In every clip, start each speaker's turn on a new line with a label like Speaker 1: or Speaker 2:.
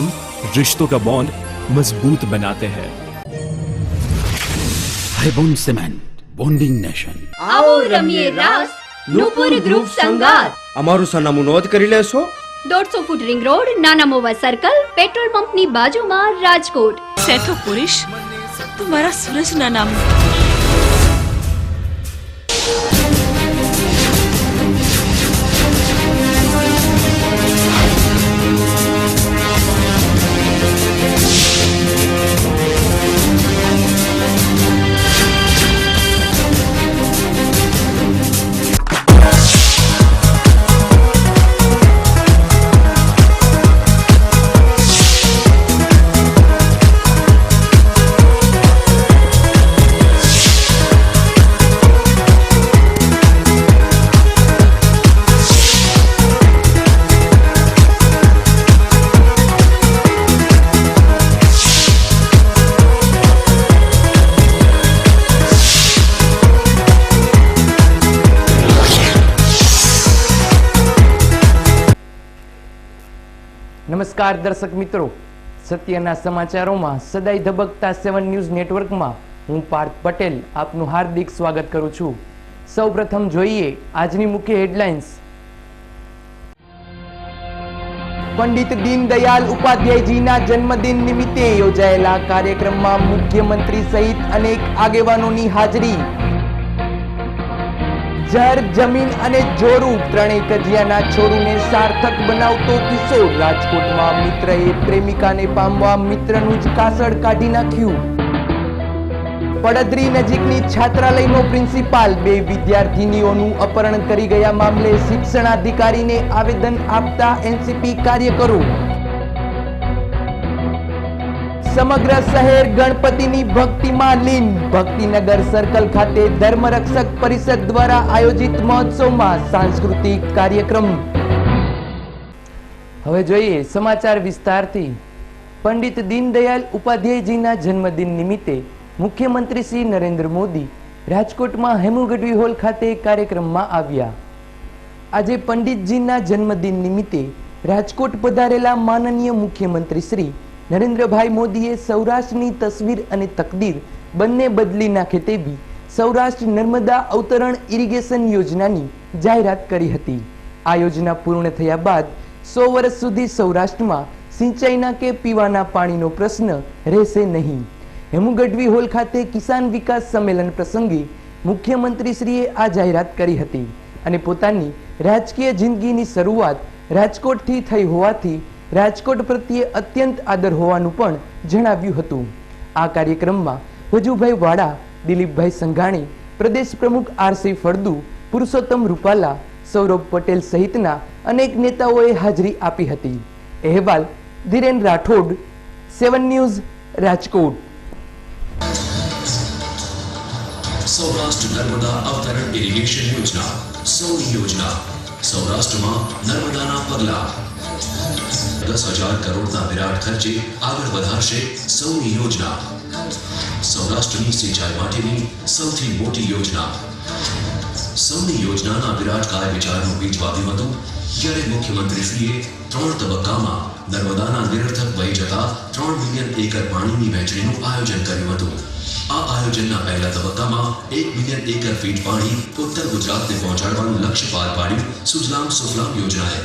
Speaker 1: हम रिश्तों का बॉन्ड मजबूत बनाते हैं।
Speaker 2: हाईबॉन्ड सीमेंट, बॉन्डिंग नेशन।
Speaker 3: आओ रमीए रास નુપુર ગ્રુપ સંગાત।
Speaker 4: અમારું સરનામું નોંધ કરી લેશો।
Speaker 3: 150 ફૂટ રિંગ રોડ, નાના મોવા સર્કલ, પેટ્રોલ પંપની બાજુમાં, રાજકોટ।
Speaker 5: સેઠો પુરુષ તું મારા સૂરજના નામ।
Speaker 6: નમસ્કાર દર્શક મિત્રો, સત્યના સમાચારોમાં સદાય ધબકતા 7 ન્યૂઝ નેટવર્કમાં હું પાર્થ પટેલ આપનું હાર્દિક સ્વાગત કરું છું। સૌપ્રથમ જોઈએ આજની મુખ્ય હેડલાઇન્સ। પંડિત દીનદયાલ ઉપાધ્યાયજીના જન્મદિન નિમિત્તે યોજાયેલા કાર્યક્રમમાં મુખ્યમંત્રી સહિત અનેક આગેવાનોની હાજરી। જર જમીન અને જોરું ત્રણેય કજિયાના છોરુને સાર્થક બનાવતો કિસ્સો। રાજકોટમાં મિત્રએ પ્રેમિકાને પામવા મિત્રનું જ કાસળ કાઢી નાખ્યું। પડદરી નજીકની છાત્રાલયનો પ્રિન્સિપાલ 2 વિદ્યાર્થીનીઓનું અપહરણ કરી ગયા મામલે શિક્ષણાધિકારીને આવેદન આપતા એનસીપી કાર્યકરો। સમગ્ર શહેર ગણપતિની ભક્તિમાં લીન। ભક્તિનગર સર્કલ ખાતે ધર્મરક્ષક પરિષદ દ્વારા આયોજિત મહોત્સવમાં સાંસ્કૃતિક કાર્યક્રમ। હવે જોઈએ સમાચાર વિસ્તારથી। પંડિત દીનદયાલ ઉપાધ્યાયજીના જન્મદિન નિમિત્તે મુખ્યમંત્રી શ્રી નરેન્દ્ર મોદી રાજકોટમાં હેમુગઢવી હોલ ખાતે કાર્યક્રમમાં આવ્યા। આજે પંડિતજીના જન્મદિન નિમિત્તે રાજકોટ પધારેલા માનનીય મુખ્યમંત્રી શ્રી નરેન્દ્રભાઈ મોદીએ સૌરાષ્ટ્રની તસવીર અને તકદીર બંને બદલી નાખે તેવી સૌરાષ્ટ્ર નર્મદા અવતરણ ઇરિગેશન યોજનાની જાહેરાત કરી હતી। આ યોજના પૂર્ણ થયા બાદ 100 વર્ષ સુધી સૌરાષ્ટ્રમાં સિંચાઈના કે પીવાના પાણીનો પ્રશ્ન રહેશે નહીં। હેમુગઢવી હોલ ખાતે કિસાન વિકાસ સંમેલન પ્રસંગે મુખ્યમંત્રીશ્રીએ આ જાહેરાત કરી હતી અને પોતાની રાજકીય જિંદગીની શરૂઆત રાજકોટથી થઈ હોવાથી રાજકોટ પ્રત્યે અત્યંત આદર હોવાનું પણ જણાવ્યું હતું। આ કાર્યક્રમમાં વજુભાઈ વાડા, દિલીપભાઈ સંઘાણી, પ્રદેશ પ્રમુખ આરસી ફળદુ, પુરુષોત્તમ રૂપાલા, સૌરભ પટેલ સહિતના અનેક નેતાઓએ હાજરી આપી હતી। અહેવાલ ધીરેન રાઠોડ, 7 ન્યૂઝ, રાજકોટ।
Speaker 7: સૌરાષ્ટ્ર નર્મદા અવતરણ ઇરિગેશન યોજના, સૌની યોજના, સૌરાષ્ટ્રમાં નર્મદાના પગલા। 10,000 કરોડના વિરાટ ખર્ચે આગળ વધારશે સૌની યોજના। સૌરાષ્ટ્રની સિંચાઈ માટેની સૌથી મોટી યોજના। સૌની યોજનાના વિરાટ કાય વિચારનું બીજ વાવ્યું હતું જ્યારે મુખ્યમંત્રીશ્રીએ 3 તબક્કામાં નર્મદાના નિરર્થક વહી જતા 3 મિલિયન એકર પાણીની વહેંચણીનું આયોજન કર્યું હતું। આ આયોજનના પહેલા તબક્કામાં 1 મિલિયન એકર ફીટ પાણી ઉત્તર ગુજરાતને પહોંચાડવાનું લક્ષ્ય પાર પાડ્યું સુજલામ સુફલામ યોજનાએ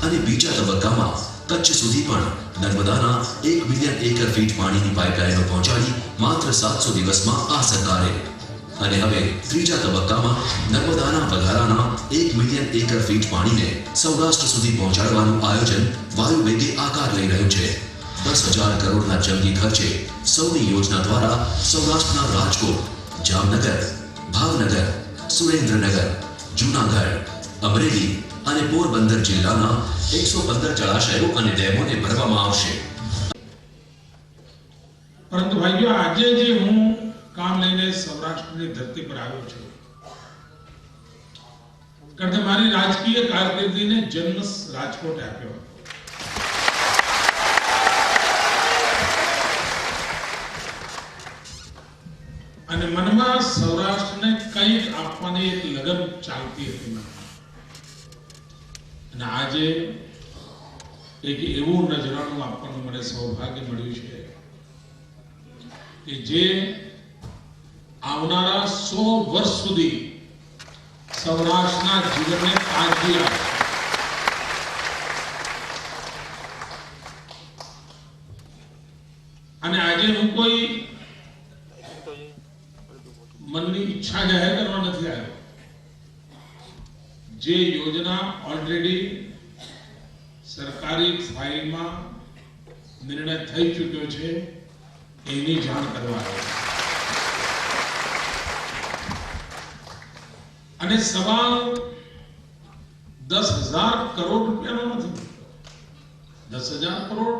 Speaker 7: અને બીજા તબક્કામાં કચ્છ સુધી પણ નર્મદાના 1 મિલિયન એકર ફીટ પાણીની પાઇપલાઇનો પહોંચાડી માત્ર 700 દિવસમાં આ સરકારે અને હવે ત્રીજા તબક્કામાં નર્મદાના વધારાના 1 મિલિયન એકર ફીટ પાણીને સૌરાષ્ટ્ર સુધી પહોંચાડવાનું આયોજન વાયુવેગે આકાર લઈ રહ્યું છે। 10,000 કરોડના જંગી ખર્ચે સૌની યોજના દ્વારા સૌરાષ્ટ્રના રાજકોટ, જામનગર, ભાવનગર, સુરેન્દ્રનગર, જૂનાગઢ, અમરેલી અને પોરબંદર જિલ્લાના 115 જળાશયો અને ડેમોને ભરવામાં આવશે।
Speaker 8: પરંતુ ભાઈઓ આજે જે હું કામ લઈને સૌરાષ્ટ્રની ધરતી પર આવ્યો છું કારણ કે મારી રાજકીય કારકિર્દીને જન્મ રાજકોટ આપ્યો અને મનમાં સૌરાષ્ટ્રને કંઈક આપવાની એક લગન ચાલતી હતી અને આજે એક એવું નજરાણું આપવાનું મને સૌભાગ્ય મળ્યું છે કે જે આવનારા 100 વર્ષ સુધી સૌરાષ્ટ્રના જીવનને તાજગી આપશે. અને આજે હું કોઈ મનની ઈચ્છા જાહેર કરવા નથી આવ્યો. જે યોજના ઓલરેડી સરકારી ફાઇલમાં નિર્ણય થઈ ચૂક્યો છે એની જાણ કરવા આવ્યો. અને સવાલ 10,000 કરોડ રૂપિયાનો નથી. 10,000 કરોડ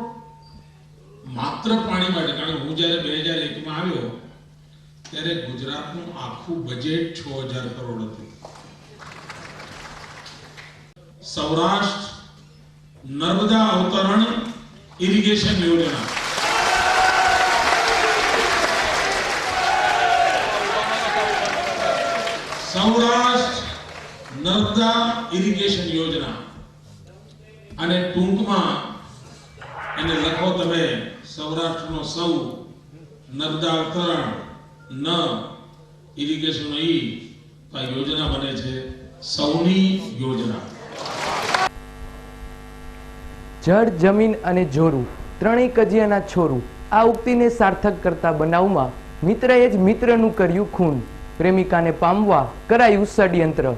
Speaker 8: માત્ર પાણી માટે. કારણ કે હું જયારે 2001 માં આવ્યો ત્યારે ગુજરાતનું આખું બજેટ 6,000 કરોડ હતું. સૌરાષ્ટ્ર નર્મદા અવતરણ ઇરિગેશન યોજના, સૌરાષ્ટ્ર નર્મદા ઇરિગેશન યોજના, અને ટૂંકમાં એને લખો તમે સૌરાષ્ટ્રનો સૌ, નર્મદા અવતરણ ન, ઇરિગેશન ઈ, તો આ યોજના બને છે સૌની યોજના.
Speaker 6: જળ, જમીન અને જોરું ત્રણેય કજિયાના છોરું આ ઉક્તિને સાર્થક કરતા બનાવમાં મિત્રએ જ મિત્રનું કર્યું ખૂન, પ્રેમિકાને પામવા કરાયું ષડયંત્ર.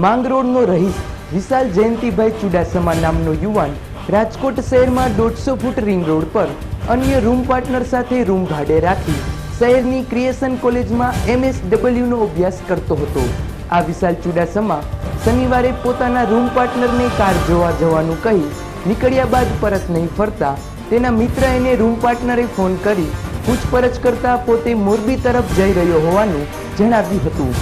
Speaker 6: માંગરોળનો રહીશ વિશાલ જયંતિભાઈ ચુડાસમા નામનો યુવાન રાજકોટ શહેરમાં 150 ફૂટ રિંગ રોડ પર અન્ય રૂમ પાર્ટનર સાથે રૂમ ભાડે રાખી શહેરની ક્રિએશન કોલેજમાં MSW નો અભ્યાસ કરતો હતો. આ વિશાલ ચુડાસમા શનિવારે પોતાના રૂમ પાર્ટનરને કાર જોવા જવાનું કહી નીકળ્યા બાદ પરત નહીં ફરતા તેના મિત્ર એને રૂમ પાર્ટનરે ફોન કરી પૂછપરછ કરતા પોતે મોરબી તરફ જઈ રહ્યો હોવાનું જણાવ્યું હતું.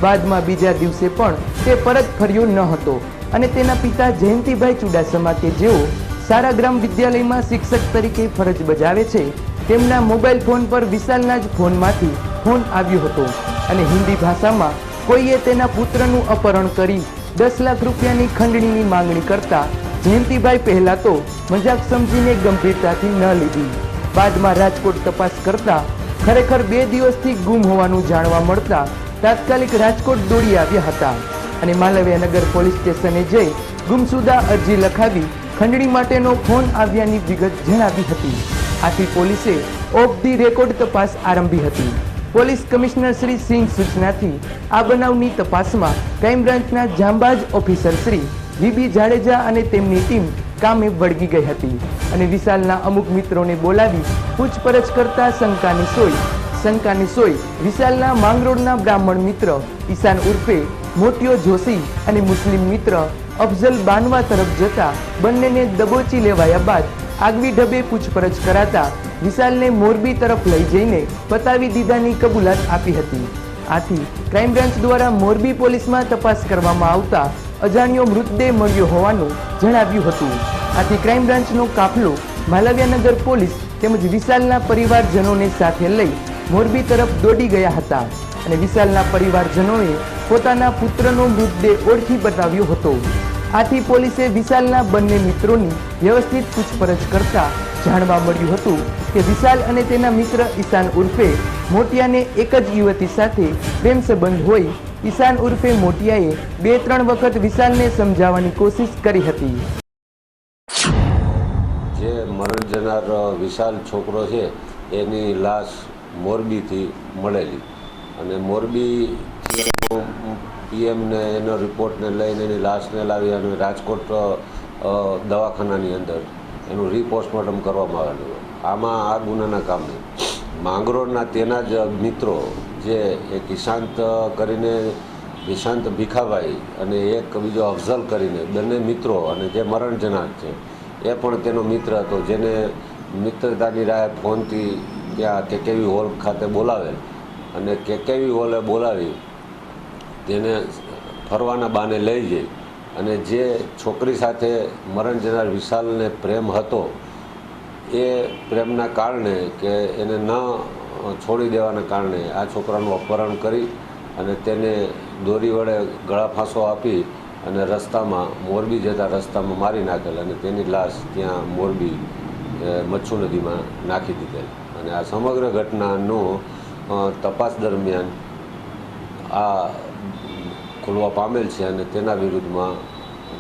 Speaker 6: બાદમાં બીજા દિવસે પણ તે પરત ફર્યો ન હતો અને તેના પિતા જયંતિભાઈ ચુડાસમા કે જેઓ સારા ગ્રામ વિદ્યાલયમાં શિક્ષક તરીકે ફરજ બજાવે છે તેમના મોબાઈલ ફોન પર વિશાલના જ ફોનમાંથી ફોન આવ્યો હતો અને હિન્દી ભાષામાં કોઈએ તેના પુત્રનું અપહરણ કરી 10 લાખ રૂપિયાની ખંડણીની માંગણી કરતા જયંતિભાઈ પહેલા તો મજાક સમજીને ગંભીરતાથી ન લીધી. બાદમાં રાજકોટ તપાસ કરતા ખરેખર 2 દિવસથી ગુમ હોવાનું જાણવા મળતા તાત્કાલિક રાજકોટ દોડી આવ્યા હતા અને માલવ્યનગર પોલીસ સ્ટેશને જઈ ગુમસુદા અરજી લખાવી ખંડણી માટેનો ફોન આવ્યાની વિગત જણાવી હતી. આથી પોલીસે ઓફ ધી રેકોર્ડ તપાસ આરંભી હતી. પોલીસ કમિશનર શ્રી સિંહ સૂચનાથી આ બનાવની તપાસમાં ક્રાઇમ બ્રાન્ચના જાંબાજ ઓફિસર શ્રી VB જાડેજા અને તેમની ટીમ કામે વળગી ગઈ હતી અને વિશાલના અમુક મિત્રોને બોલાવી પૂછપરછ કરતા શંકાની સોય વિશાલના માંગરોળના બ્રાહ્મણ મિત્ર ઈશાન ઉર્ફે મોટિયો જોશી અને મુસ્લિમ મિત્ર અફઝલ બાનવા તરફ જતા બંનેને દબોચી લેવાયા બાદ આગવી ઢબે પૂછપરછ કરાતા વિશાલને મોરબી તરફ લઈ જઈને બતાવી દીધાની કબૂલાત આપી હતી. આથી ક્રાઇમ બ્રાન્ચ દ્વારા મોરબી પોલીસમાં તપાસ કરવામાં આવતા અજાણ્યો મૃતદેહ મળ્યો હોવાનું જણાવ્યું હતું. આથી ક્રાઇમ બ્રાન્ચનો કાફલો માલવ્યનગર પોલીસ તેમજ વિશાલના પરિવારજનોને સાથે લઈ મોરબી તરફ દોડી ગયા હતા અને વિશાલના પરિવારજનોએ પોતાના પુત્રનો મૃતદેહ ઓળખી બતાવ્યો હતો. આથી પોલીસે વિશાલના બંને મિત્રોની વ્યવસ્થિત પૂછપરછ કરતા જાણવા મળ્યું હતું કે વિશાલ અને તેના મિત્ર ઈશાન ઉર્ફે મોટિયાને એક જ યુવતી સાથે પ્રેમ સંબંધ હોય. ઈશાન ઉર્ફે મોટિયાએ 2-3 વખત વિશાલને સમજાવવાની કોશિશ કરી હતી.
Speaker 9: જે મરણ જનાર વિશાલ છોકરો છે એની લાશ મોરબીથી મળેલી અને મોરબી PM ને એનો રિપોર્ટને લઈને એની લાશને લાવી અને રાજકોટ દવાખાનાની અંદર એનું રીપોસ્ટમોર્ટમ કરવામાં આવેલું. આમાં આ ગુનાના કામે માંગરોળના તેના જ મિત્રો જે એક ઈશાંત કરીને ઈશાંત ભીખાભાઈ અને એક બીજો અફઝલ કરીને બંને મિત્રો અને જે મરણ જનાર છે એ પણ તેનો મિત્ર હતો જેને મિત્રતાની રાહે ફોનથી ત્યાં કેકેવી હોલ ખાતે બોલાવેલ અને કેકેવી હોલે બોલાવી તેને ફરવાના બહાને લઈ જઈ અને જે છોકરી સાથે મરણ જનાર વિશાલને પ્રેમ હતો એ પ્રેમના કારણે કે એને ન છોડી દેવાના કારણે આ છોકરાનું અપહરણ કરી અને તેને દોરી વડે ગળા ફાંસો આપી અને રસ્તામાં મોરબી જતા રસ્તામાં મારી નાખેલ અને તેની લાશ ત્યાં મોરબી મચ્છુ નદીમાં નાખી દીધેલ અને આ સમગ્ર ઘટનાનું તપાસ દરમિયાન આ ખુલવા પામેલ છે અને તેના વિરુદ્ધમાં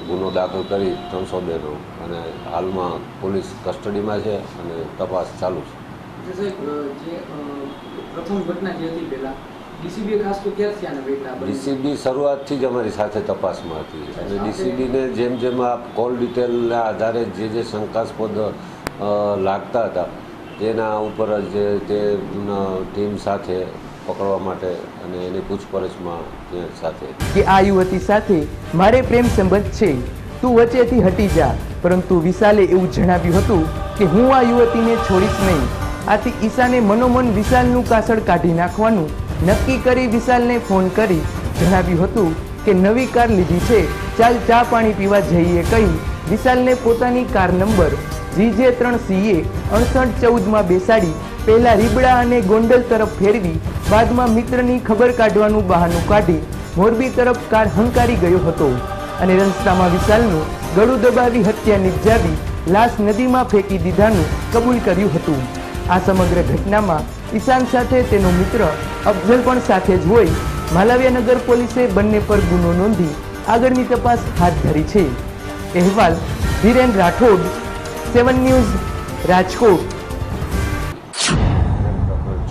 Speaker 9: ગુનો દાખલ કરી 302 અને હાલમાં પોલીસ કસ્ટડીમાં છે અને તપાસ ચાલુ છે.
Speaker 10: પ્રથમ ઘટના જે હતી પહેલા ડીસીબી ખાસ તો ક્યારથી આને બેઠા
Speaker 9: ડીસીબી શરૂઆતથી જ અમારી સાથે તપાસમાં હતી અને ડીસીબીને જેમ જેમ આ કોલ ડિટેલના આધારે જે શંકાસ્પદ લાગતા હતા તેના ઉપર જ તે ટીમ સાથે પકડવા માટે અને એની પૂછપરછમાં તે સાથે
Speaker 6: કે આ યુવતી સાથે મારે પ્રેમ સંબંધ છે, તું વચ્ચેથી હટી જા, પરંતુ વિશાલે એવું જણાવ્યું હતું કે હું આ યુવતીને છોડીશ નહીં. આથી ઈશાને મનોમન વિશાલનું કાસળ કાઢી નાખવાનું નક્કી કરી વિશાલને ફોન કરી જણાવ્યું હતું કે નવી કાર લીધી છે, ચાલ ચા પાણી પીવા જઈએ કહી વિશાલને પોતાની કાર નંબર GJ3CA 6814માં બેસાડી પહેલા રીબડા અને ગોંડલ તરફ ફેરવી બાદમાં મિત્રની ખબર કાઢવાનું બહાનું કાઢી મોરબી તરફ કાર હંકારી ગયો હતો અને રસ્તામાં વિશાલનું ગળું દબાવી હત્યા નિપજાવી લાશ નદીમાં ફેંકી દીધાનું કબૂલ કર્યું હતું. આ સમગ્ર ઘટનામાં ઈશાન સાથે તેનો મિત્ર અફઝલ પણ સાથે જ હોય. માલવ્યાનગર પોલીસે બંને પર ગુનો નોંધી આગળની તપાસ હાથ ધરી છે. અહેવાલ ધીરેન રાઠોડ, 7 ન્યૂઝ, રાજકોટ.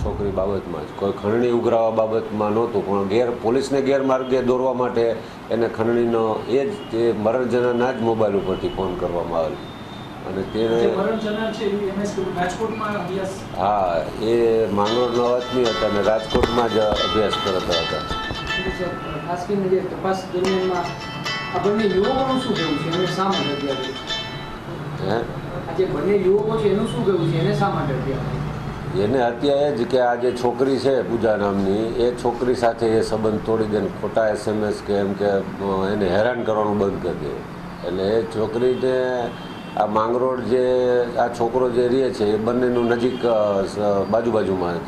Speaker 9: છોકરી બાબતમાં જ કોઈ ખંડણી ઉઘરાવા બાબતમાં નહોતું, પણ પોલીસને ગેરમાર્ગે દોરવા માટે એને ખંડણીનો એ જ તે મરણ જનારના જ મોબાઈલ ઉપરથી ફોન કરવામાં આવેલ અને તેને હા એ માંગરોળના વતની હતા અને રાજકોટમાં જ અભ્યાસ કરતા હતા.
Speaker 10: ખાસ કરીને જે તપાસ દરમિયાનમાં આ બંને યુવકોનું શું કહેવું છે, એને શા માટે હત્યા કરી?
Speaker 9: હે
Speaker 10: આ જે બંને યુવકો છે એનું શું કહેવું છે, એને શા માટે હત્યા કરી?
Speaker 9: એને હત્યા એ જ કે આ જે છોકરી છે પૂજા નામની એ છોકરી સાથે એ સંબંધ તોડી દે, ખોટા SMS કે એમ કે એને હેરાન કરવાનું બંધ કરી દે. એટલે એ છોકરીને આ માંગરોળ જે આ છોકરો જે રહે છે એ બંનેનું નજીક બાજુમાં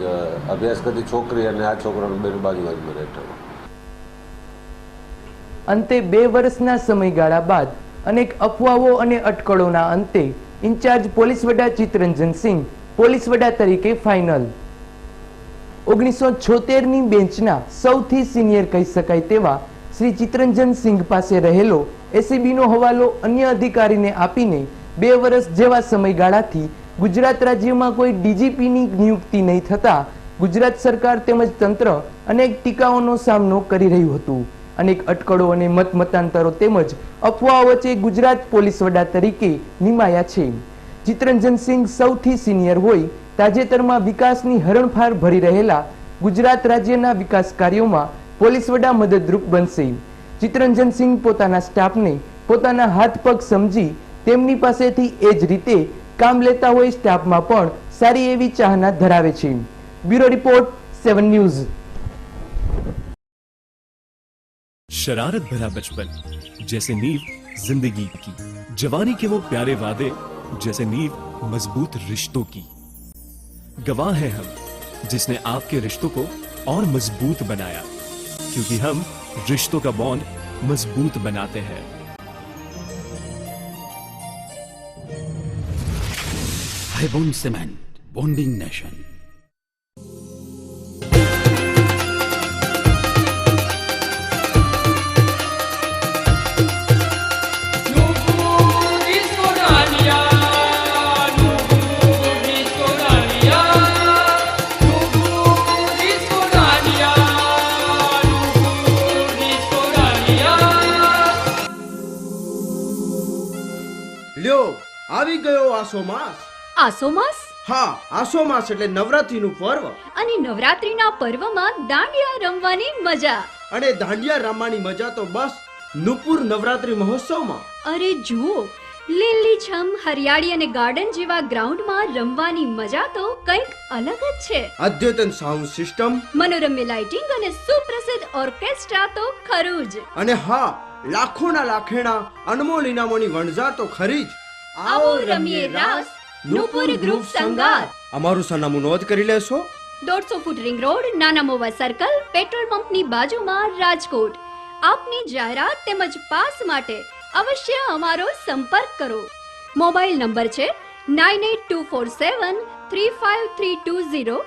Speaker 9: અભ્યાસ કરતી છોકરી અને આ છોકરાનું બેનું બાજુમાં રહેતા.
Speaker 6: અંતે 2 વર્ષના સમયગાળા બાદ અનેક અફવાઓ અને અટકળોના અંતે ઇન્ચાર્જ પોલીસ વડા ચિત્તરંજન સિંહ પોલીસ વડા તરીકે ફાઇનલ. 1976ની બેન્ચના સૌથી સિનિયર કહી શકાય તેવા શ્રી ચિત્તરંજન સિંહ પાસે રહેલો એસીબીનો હવાલો અન્ય અધિકારીને આપીને 2 વર્ષ જેવા સમયગાળાથી ગુજરાત રાજ્યમાં કોઈ ડીજીપીની નિયુક્તિ નહીં થતા ગુજરાત સરકાર તેમજ તંત્ર અનેક ટીકાઓનો સામનો કરી રહ્યું હતું. અનેક અટકળો અને મતાંતરો તેમજ અફવાઓ વચ્ચે ગુજરાત પોલીસ વડા તરીકે નિમાયા છે. ચિત્તરંજન સિંહ સૌથી સિનિયર હોય તાજેતરમાં વિકાસની હરણફાળ ભરી રહેલા ગુજરાત રાજ્યના વિકાસ કાર્યોમાં પોલીસ વડા મદદરૂપ બનશે. ચિત્તરંજન સિંહ પોતાના સ્ટાફને પોતાના હાથ પગ સમજી તેમની પાસેથી એ જ રીતે કામ લેતા હોય સ્ટાફમાં પણ સારી એવી ચાહના ધરાવે છે. Bureau report, 7 news.
Speaker 1: शरारत भरा बचपन जैसे नींव जिंदगी की, जवानी के वो प्यारे वादे जैसे नींव मजबूत रिश्तों की. गवाह हैं हम जिसने आपके रिश्तों को और मजबूत बनाया, क्योंकि हम रिश्तों का बॉन्ड मजबूत बनाते हैं.
Speaker 2: Highbond Cement, bonding nation.
Speaker 4: લ્યો આવી ગયો આસો માસ.
Speaker 3: આસો માસ?
Speaker 4: હા, આસો માસ એટલે નવરાત્રીનું પર્વ
Speaker 3: અને નવરાત્રીના પર્વમાં દાંડિયા રમવાની મજા.
Speaker 4: અને દાંડિયા રમવાની મજા તો બસ નુપુર નવરાત્રી મહોત્સવમાં.
Speaker 3: અરે જુઓ, લીલીછમ હરિયાળી અને ગાર્ડન જેવા ગ્રાઉન્ડમાં રમવાની મજા તો કંઈક અલગ જ છે.
Speaker 4: અદ્યતન સાઉન્ડ સિસ્ટમ,
Speaker 3: મનોરમ્ય લાઇટિંગ અને સુપ્રસિદ્ધ ઓર્કેસ્ટ્રા તો ખરું જ.
Speaker 4: અને હા, લાખોના લાખેણા અનમોલ ઇનામોની વણઝાર તો ખરી જ.
Speaker 3: આવો રમીએ રાસ, નુપુર ગ્રુપ સંગાત.
Speaker 4: અમારું સરનામું નોંધ કરી લેશો.
Speaker 3: 150 ફૂટ રિંગ રોડ, નાના મોવા સર્કલ, પેટ્રોલ પંપની બાજુમાં, રાજકોટ. આપની જાહેરાત તેમજ પાસ માટે અવશ્ય અમારો સંપર્ક કરો. મોબાઈલ નંબર છે 9824735320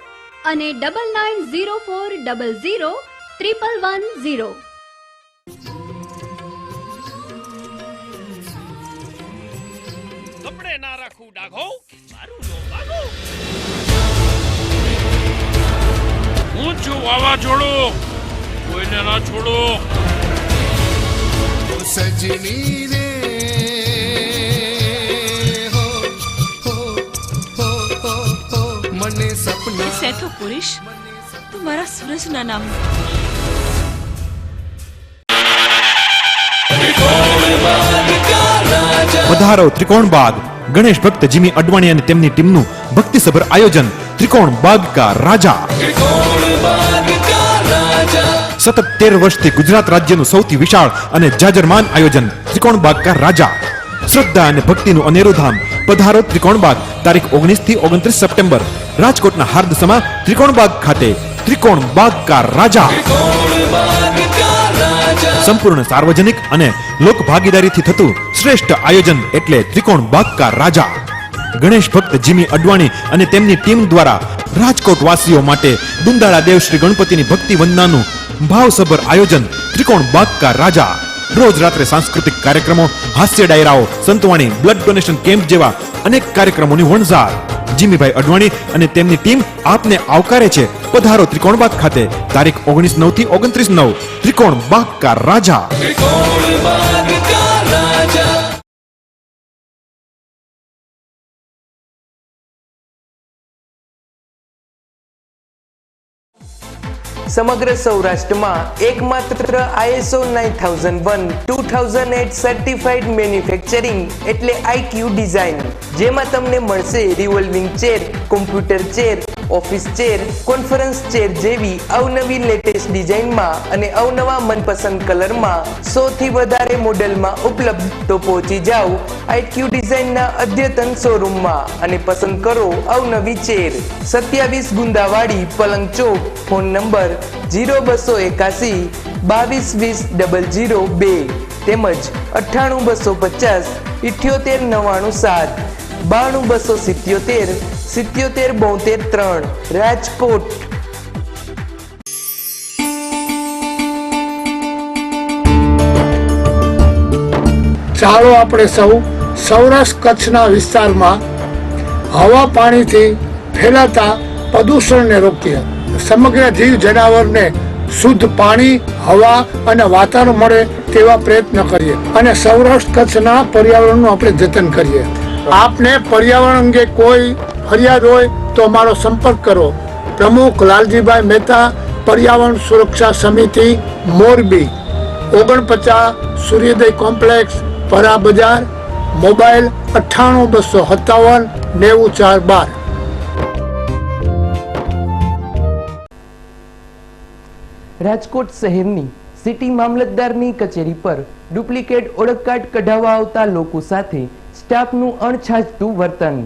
Speaker 3: અને 9904000110.
Speaker 11: કપડે ના રાખું ડાઘો, મારું નો વાગો. હું છું વાવાઝોડું, કોઈને ના છોડો.
Speaker 12: સજની રે હો હો હો હો હો મને સપના
Speaker 5: સેઠો પુરુષ તું મારા સૂરજના નામ.
Speaker 13: પધારો ત્રિકોણ બાગ. ગણેશ ભક્ત જીમી અડવાણી અને તેમની ટીમનું ભક્તિસભર આયોજન ત્રિકોણ બાગ કા રાજા. સતત 13 વર્ષથી ગુજરાત રાજ્યનું સૌથી વિશાળ અને જાજરમાન આયોજન ત્રિકોણ બાગ કા રાજા. શ્રદ્ધા અને ભક્તિનું અનેરું ધામ. પધારો ત્રિકોણ બાગ. તારીખ 19 થી 29 સપ્ટેમ્બર રાજકોટના હાર્દસમા ત્રિકોણ બાગ ખાતે ત્રિકોણ બાગ કા રાજા. સંપૂર્ણ સાર્વજનિક અને લોક ભાગીદારીથી થતું શ્રેષ્ઠ આયોજન એટલે ત્રિકોણ બાગ કા રાજા. ગણેશ ભક્ત જીમી અડવાણી અને તેમની ટીમ દ્વારા રાજકોટ વાસીઓ માટે દુંદાળા દેવ શ્રી ગણપતિની ભક્તિ વંદનાનું ભાવસભર આયોજન ત્રિકોણ બાગ કા રાજા. રોજ રાત્રે સાંસ્કૃતિક કાર્યક્રમો, હાસ્ય ડાયરાઓ, સંતવાણી, બ્લડ ડોનેશન કેમ્પ જેવા અનેક કાર્યક્રમોની વણઝાર. જીમીભાઈ અડવાણી અને તેમની ટીમ આપને આવકારે છે. પધારો ત્રિકોણ બાગ ખાતે તારીખ 19/9 થી 29/9 ત્રિકોણ બાગ કા રાજા.
Speaker 6: સમગ્ર સૌરાષ્ટ્રમાં એકમાત્ર ISO 9001-2008 સર્ટિફાઈડ મેન્યુફેક્ચરિંગ એટલે IQ ડિઝાઇન, જેમાં તમને મળશે revolving chair, computer chair, office chair, conference chair જેવી અવનવી લેટેસ્ટ ડિઝાઇનમાં અને અવનવા મનપસંદ કલરમાં 100 થી વધારે મોડેલમાં ઉપલબ્ધ. તો પહોંચી જાઓ IQ ડિઝાઇનના અદ્યતન શોરૂમમાં અને પસંદ કરો અવનવી ચેર. 27 ગુંદાવાડી, પલંગ ચોક. ફોન નંબર 0281 2220 002 તેમજ 98 250 78 99 7 92 277 77 72 3 રાજકોટ.
Speaker 14: ચાલો આપણે સૌ સૌરાષ્ટ્ર કચ્છના વિસ્તારમાં હવા પાણીથી ફેલાતા પ્રદૂષણને રોકીએ. સમગ્ર જીવ જનાવરને શુદ્ધ પાણી, હવા અને વાતાવરણ મળે તેવા પ્રયત્ન કરીએ અને સૌરાષ્ટ્ર કચ્છના પર્યાવરણનું આપણે જતન કરીએ. આપને પર્યાવરણ અંગે કોઈ ફરિયાદ હોય તો અમારો સંપર્ક કરો. પ્રમુખ લાલજીભાઈ મહેતા, પર્યાવરણ સુરક્ષા સમિતિ, મોરબી. 49 સૂર્યોદય કોમ્પ્લેક્સ, પરા બજાર. મોબાઈલ 98 257 94 12.
Speaker 6: રાજકોટ શહેરની સિટી મામલતદારની કચેરી પર ડુપ્લિકેટ ઓળખ કાર્ડ કઢાવવા આવતા લોકો સાથે સ્ટાફનું અણછાજતું વર્તન.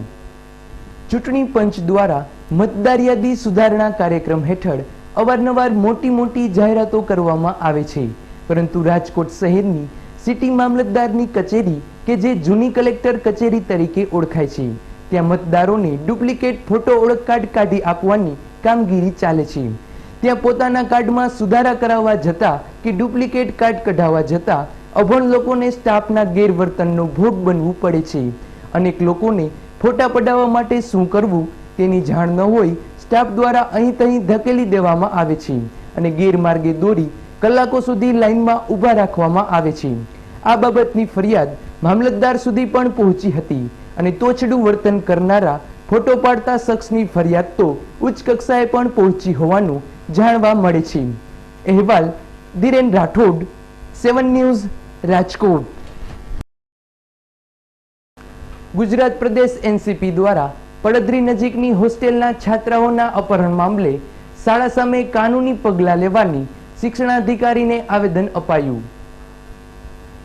Speaker 6: ચૂંટણી પંચ દ્વારા મતદાર યાદી સુધારણા કાર્યક્રમ હેઠળ અવારનવાર મોટી જાહેરાતો કરવામાં આવે છે, પરંતુ રાજકોટ શહેરની સિટી મામલતદારની કચેરી કે જે જૂની કલેક્ટર કચેરી તરીકે ઓળખાય છે, ત્યાં મતદારોને ડુપ્લિકેટ ફોટો ઓળખ કાર્ડ કાઢી આપવાની કામગીરી ચાલે છે. ત્યાં પોતાના કાર્ડમાં સુધારા કરાવવા જતા કે ડુપ્લિકેટ કાર્ડ કઢાવવા જતા અભણ લોકોને સ્ટાફના ગેરવર્તનનો ભોગ બનવું પડે છે. અનેક લોકોને ફોટા પડાવવા માટે શું કરવું તેની જાણ ન હોય સ્ટાફ દ્વારા અહીં તહીં ધકેલી દેવામાં આવે છે અને ગેરમાર્ગે દોરી કલાકો સુધી લાઇનમાં ઊભા રાખવામાં આવે છે. આ બાબતની ફરિયાદ મામલતદાર સુધી પણ પહોંચી હતી અને તોછડું વર્તન કરનારા ફોટો પાડતા શખ્સની ફરિયાદ તો ઉચ્ચ કક્ષાએ પણ પહોંચી હોવાનું જાણવા મળે છે. અહેવાલ ધીરેન રાઠોડ, 7 ન્યૂઝ, રાજકોટ. ગુજરાત પ્રદેશ એનસીપી દ્વારા પડદરી નજીકની હોસ્ટેલના છાત્રાઓના અપહરણ મામલે શાળા સામે કાનૂની પગલાં લેવાની શિક્ષણાધિકારીને આવેદન અપાયું.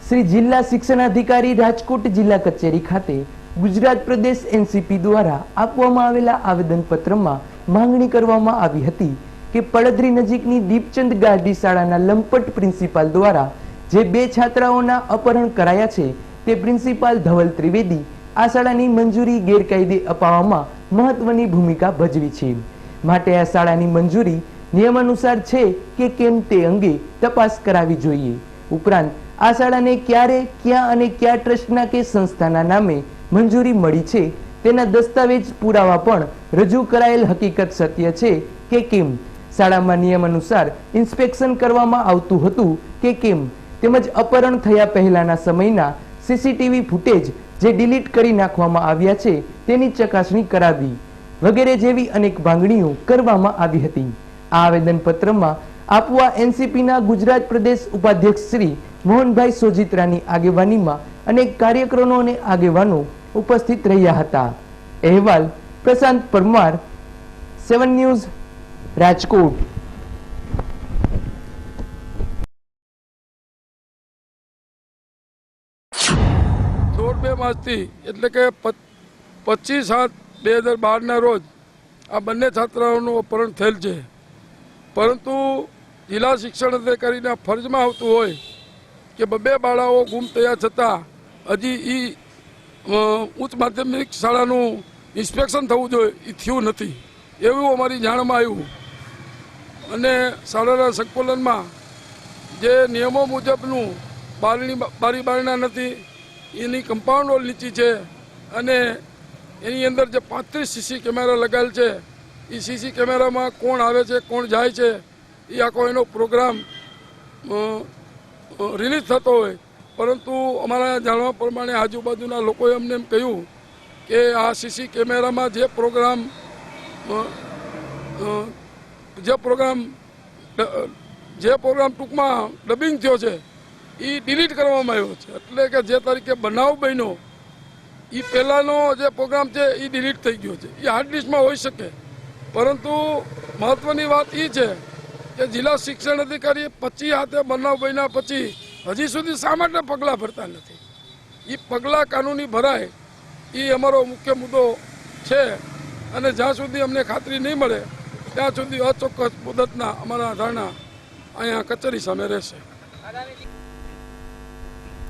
Speaker 6: શ્રી જિલ્લા શિક્ષણાધિકારી રાજકોટ જિલ્લા કચેરી ખાતે ગુજરાત પ્રદેશ એનસીપી દ્વારા આપવામાં આવેલા આવેદનપત્રમાં માંગણી કરવામાં આવી હતી કે પડદરી નજીકની દીપચંદ ગાર્ડી શાળાના લંપટ પ્રિન્સિપાલ દ્વારા જે 2 છાત્રાઓના અપહરણ કરાયા છે તે પ્રિન્સિપાલ ધવલ ત્રિવેદી આ શાળાની મંજૂરી ગેરકાયદે અપાવવામાં મહત્વની ભૂમિકા ભજવી છે. માટે આ શાળાની મંજૂરી નિયમાનુસાર છે કે કેમ તે અંગે તપાસ કરાવી જોઈએ. ઉપરાંત આ શાળાને ક્યારે, ક્યાં અને કયા ટ્રસ્ટના કે સંસ્થાના નામે મંજૂરી મળી છે તેના દસ્તાવેજ પુરાવા પણ રજૂ કરાયેલ હકીકત સત્ય છે કે કેમ, શાળામાં નિયમ અનુસાર ઇન્સ્પેક્શન કરવામાં આવતું હતું કે કેમ, તેમજ અપહરણ થયા પહેલાના સમયના સીસીટીવી ફૂટેજ જે ડિલીટ કરી નાખવામાં આવ્યા છે તેની ચકાસણી કરાવી વગેરે જેવી અનેક માંગણીઓ કરવામાં આવી હતી. આ આવેદનપત્રમાં આપવા એનસીપીના ગુજરાત પ્રદેશ ઉપાધ્યક્ષ શ્રી મોહનભાઈ સોજિત્રાની આગેવાનીમાં અનેક કાર્યકરો અને આગેવાનો ઉપસ્થિત રહ્યા હતા. અહેવાલ પ્રશાંત પરમાર, 7 ન્યૂઝ, રાજકોટ.
Speaker 15: દોઢ 2 માસથી એટલે કે 25/7/2012ના રોજ આ બંને છાત્રાઓનું અપહરણ થયેલ છે. પરંતુ જિલ્લા શિક્ષણ અધિકારીના ફરજમાં આવતું હોય કે 2 બાળાઓ ગુમ થયા છતાં હજી ઉચ્ચ માધ્યમિક શાળાનું ઇન્સ્પેક્શન થવું જોઈએ એ થયું નથી એવું અમારી જાણમાં આવ્યું. અને શાળાના સંકુલનમાં જે નિયમો મુજબનું બારીબારણા નથી, એની કમ્પાઉન્ડ વોલ નીચી છે અને એની અંદર જે 35 સીસી કેમેરા લગાવેલ છે એ સીસી કેમેરામાં કોણ આવે છે, કોણ જાય છે, એ આખો એનો પ્રોગ્રામ રિલીઝ થતો હોય. પરંતુ અમારા જાણવા પ્રમાણે આજુબાજુના લોકોએ અમને એમ કહ્યું કે આ સીસી કેમેરામાં જે પ્રોગ્રામ ટૂંકમાં ડબિંગ થયો છે એ ડિલીટ કરવામાં આવ્યો છે. એટલે કે જે તારીખે બનાવ બન્યો એ પહેલાંનો જે પ્રોગ્રામ છે એ ડિલીટ થઈ ગયો છે. એ હાર્ડ ડિસ્કમાં હોઈ શકે, પરંતુ મહત્ત્વની વાત એ છે કે જિલ્લા શિક્ષણ અધિકારીએ 25 હાથે બનાવ બન્યા પછી હજી સુધી શા માટે પગલાં ભરતા નથી? એ પગલાં કાનૂની ભરાય એ અમારો મુખ્ય મુદ્દો છે. અને જ્યાં સુધી અમને ખાતરી નહીં મળે ત્યાં સુધી અચોક્કસ મુદતના અમારા ધરણા અહીંયા કચેરી સામે રહેશે.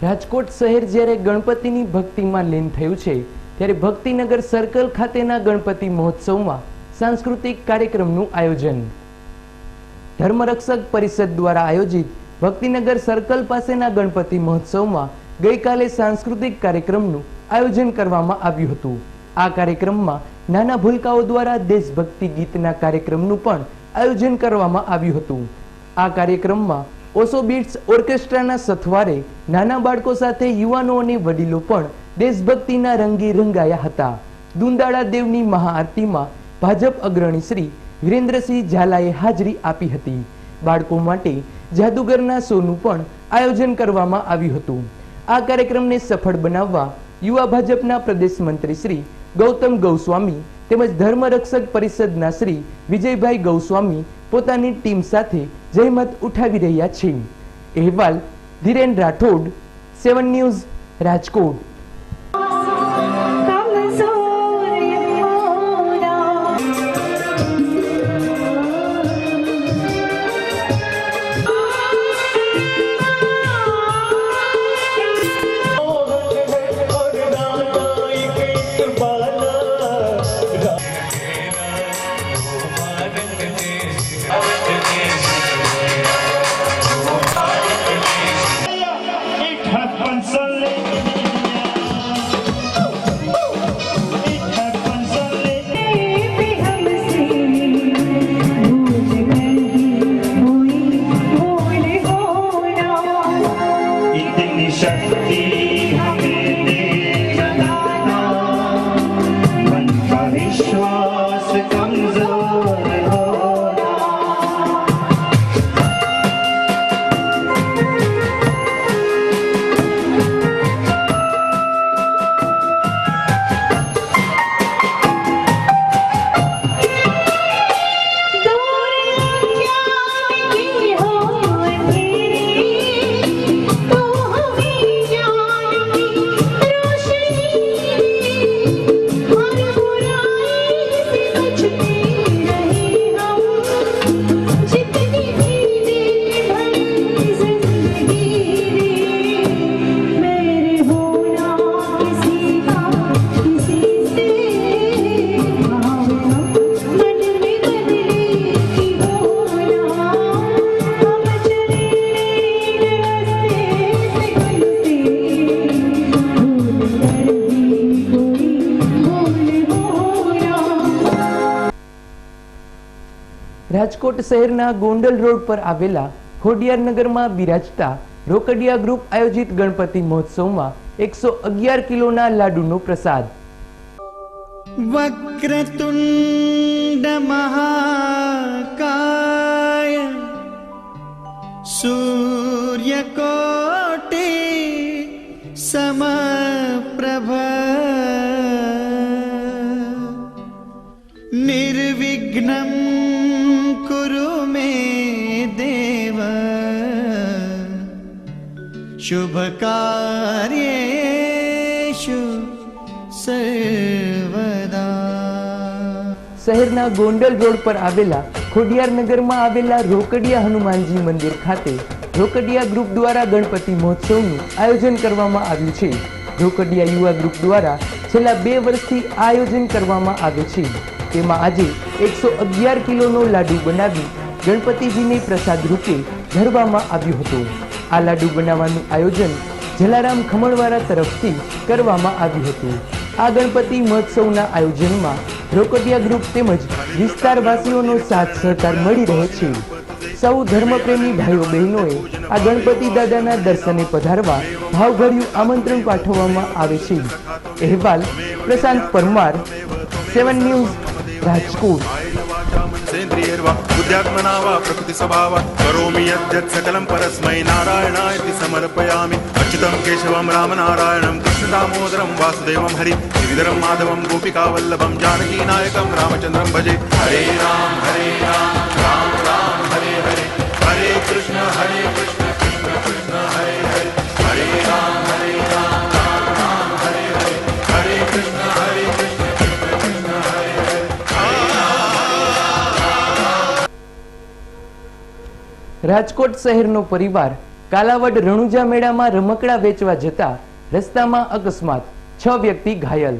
Speaker 6: રાજકોટ શહેર જ્યારે ગણપતિની ભક્તિમાં લીન થયું છે ત્યારે ભક્તિનગર સર્કલ ખાતેના ગણપતિ મહોત્સવમાં સાંસ્કૃતિક કાર્યક્રમનું આયોજન. ધર્મરક્ષક પરિષદ દ્વારા આયોજિત ભક્તિનગર સર્કલ પાસેના ગણપતિ મહોત્સવમાં ગઈકાલે સાંસ્કૃતિક કાર્યક્રમનું આયોજન કરવામાં આવ્યું હતું. આ કાર્યક્રમમાં નાના ભૂલકાઓ દ્વારા દેશભક્તિ ગીતના કાર્યક્રમનું પણ આયોજન કરવામાં આવ્યું હતું. આ કાર્યક્રમમાં ઓસો બીટ્સ ઓર્કેસ્ટ્રાના સથવારે નાના બાળકો સાથે યુવાનો અને વડીલો પણ દેશભક્તિના રંગે રંગાયા હતા. દુંદાળા દેવની મહાઆરતીમાં ભાજપ અગ્રણી શ્રી વિરેન્દ્રસિંહ ઝાલાએ હાજરી આપી હતી. બાળકો માટે જાદુગરના શોનું પણ આયોજન કરવામાં આવ્યું હતું. આ કાર્યક્રમને સફળ બનાવવા યુવા ભાજપના પ્રદેશ મંત્રી શ્રી ગૌતમ ગૌસ્વામી તેમજ ધર્મરક્ષક પરિષદના શ્રી વિજયભાઈ ગૌસ્વામી પોતાની ટીમ સાથે જહેમત ઉઠાવી રહ્યા છે. અહેવાલ Dhiren Rathod, 7 news, Rajkot.
Speaker 12: It has been so late.
Speaker 6: Rajkot શહેરના ગોંડલ રોડ પર આવેલા ખોડિયાર નગરમાં બિરાજતા રોકડિયા ગ્રુપ આયોજિત ગણપતિ મહોત્સવમાં 111 કિલોના લાડુનો પ્રસાદ.
Speaker 16: વક્રતુંડ મહાકાય સૂર્યકોટી સમપ્રભ નિર્વિઘ્નં કુરુ મે દેવ શુભ કાર્યેષુ સર્વદા.
Speaker 6: શહેરના ગોંડલ રોડ પર આવેલા ખોડિયાર નગરમાં આવેલા રોકડિયા હનુમાનજી મંદિર ખાતે રોકડિયા ગ્રુપ દ્વારા ગણપતિ મહોત્સવનું આયોજન કરવામાં આવ્યું છે. રોકડિયા યુવા ગ્રુપ દ્વારા છેલ્લા 2 વર્ષથી આયોજન કરવામાં આવે છે. તેમાં આજે 111 કિલોનો લાડુ બનાવી ગણપતિજીને પ્રસાદ રૂપે ધરવામાં આવ્યું હતું. આ લાડુ બનાવવાનું આયોજન જલારામ ખમણવાળા તરફથી કરવામાં આવ્યું હતું. આ ગણપતિ મહોત્સવના આયોજનમાં રોકડિયા ગ્રુપ તેમજ વિસ્તારવાસીઓનો સાથ સહકાર મળી રહે છે. સૌ ધર્મપ્રેમી ભાઈઓ બહેનોએ આ ગણપતિ દાદાના દર્શને પધારવા ભાવભર્યું આમંત્રણ પાઠવવામાં આવે છે. અહેવાલ પ્રશાંત પરમાર, 7 ન્યૂઝ, રાજકોટ.
Speaker 17: बुद्ध्यात्मना वा प्रकृति स्वभाव करोमि यद्यत् सकलं परस्मै नारायणाय समर्पयामि. अच्युतं केशवं रामनारायणं कृष्णदामोदरं वासुदेवं हरि श्रीधरं माधवं गोपिकावल्लभं जानकीनायकं रामचन्द्रं भजे. हरे राम राम राम हरे हरे हरे कृष्ण कृष्ण कृष्ण हरे हरे हरे राम राम राम हरे हरे हरे कृष्ण कृष्ण कृष्ण हरे हरे.
Speaker 6: રાજકોટ શહેરનો પરિવાર કાલાવડ રણુજા મેળામાં રમકડા વેચવા જતા રસ્તામાં અકસ્માત, 6 વ્યક્તિ ઘાયલ.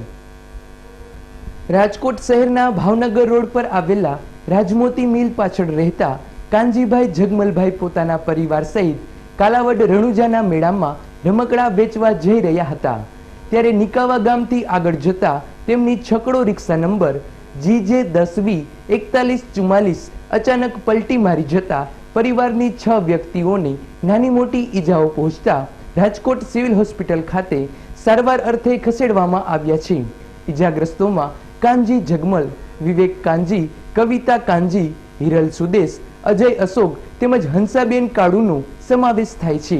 Speaker 6: રાજકોટ શહેરના ભાવનગર રોડ પર આવેલા રાજમોતી મિલ પાછળ રહેતા કાનજીભાઈ જગમલભાઈ પોતાના પરિવાર સહિત કાલાવડ રણુજાના મેળામાં રમકડા વેચવા જઈ રહ્યા હતા. ત્યારે નિકાવા ગામથી આગળ જતા તેમની છકડો રિક્ષા નંબર GJ10V4144 અચાનક પલટી મારી જતા પરિવારની 6 વ્યક્તિઓને નાની મોટી ઈજાઓ પહોંચતા રાજકોટ સિવિલ હોસ્પિટલ ખાતે સારવાર અર્થે ખસેડવામાં આવ્યા છે. ઈજાગ્રસ્તોમાં કાનજી જગમલ, વિવેક કાનજી, કવિતા કાનજી, હિરલ સુદેશ, અજય અશોક તેમજ હંસાબેન કાળુનો સમાવેશ થાય છે.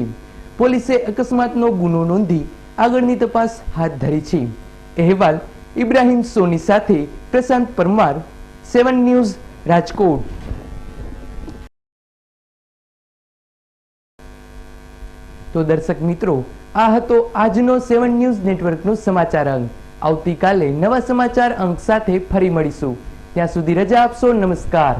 Speaker 6: પોલીસે અકસ્માતનો ગુનો નોંધી આગળની તપાસ હાથ ધરી છે. અહેવાલ ઇબ્રાહિમ સોની સાથે પ્રશાંત પરમાર, 7 ન્યૂઝ, રાજકોટ. તો દર્શક મિત્રો, આ હતો આજનો 7 ન્યૂઝ નેટવર્કનો સમાચાર અંક. આવતીકાલે નવા સમાચાર અંક સાથે ફરી મળીશું. ત્યાં સુધી રજા આપશો. નમસ્કાર.